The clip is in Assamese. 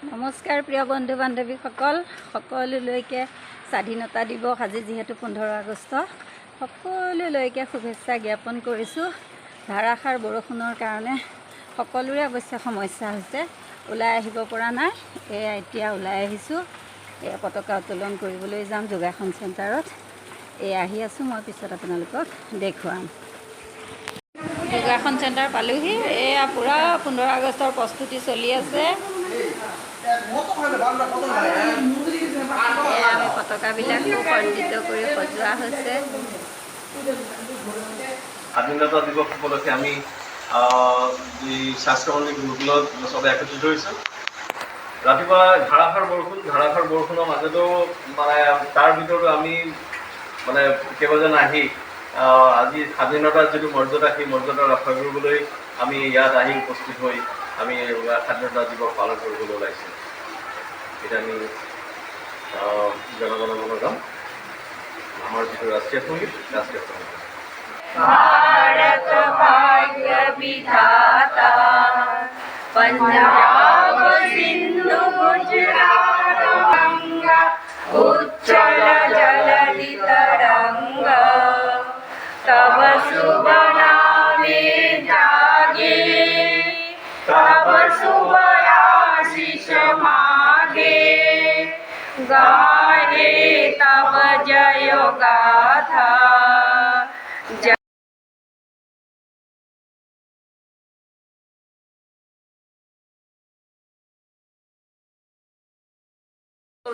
নমস্কাৰ প্ৰিয় বন্ধু বান্ধৱীসকল, সকলোলৈকে স্বাধীনতা দিৱস আজি যিহেতু 15 আগষ্ট, সকলোলৈকে শুভেচ্ছা জ্ঞাপন কৰিছোঁ। ধাৰাসাৰ বৰষুণৰ কাৰণে সকলোৰে অৱশ্যে সমস্যা হৈছে, ওলাই আহিব পৰা নাই। এতিয়া ওলাই আহিছোঁ, পতাকা উত্তোলন কৰিবলৈ যাম যোগাসন চেণ্টাৰত। আহি আছোঁ, মই পিছত আপোনালোকক দেখুৱাম। যোগাসন চেণ্টাৰ পালোহি। পূৰা 15 আগষ্টৰ প্ৰস্তুতি চলি আছে। আমি পতাকাবিলাক সজ্জিত কৰি সজোৱা হৈছে। স্বাধীনতা দিৱস উপলক্ষে আমি স্বাস্থ্যমন্ত্ৰী গুৰুকুলত চবে একত্ৰিত হৈছোঁ। ৰাতিপুৱা ধাৰাসাৰ বৰষুণৰ মাজতো মানে তাৰ ভিতৰতো আমি মানে কেইবাজন আহি আজি স্বাধীনতাৰ যিটো মৰ্যাদা, সেই মৰ্যাদা ৰক্ষা কৰিবলৈ আমি ইয়াত আহি উপস্থিত হৈ আমি স্বাধীনতা দিৱস পালন কৰিবলৈ ওলাইছোঁ। এতিয়া আমি জনগণ গাম আমাৰ যিটো ৰাষ্ট্ৰীয় সংগীত। भारत भाग्य विधाता पंजाब सिंधु गुजरात गंगा उच्चल जलधि तरंगा तब शुभ नामे जागे तब शुभ आशीष मागे गाहे तब जय गाथा। तो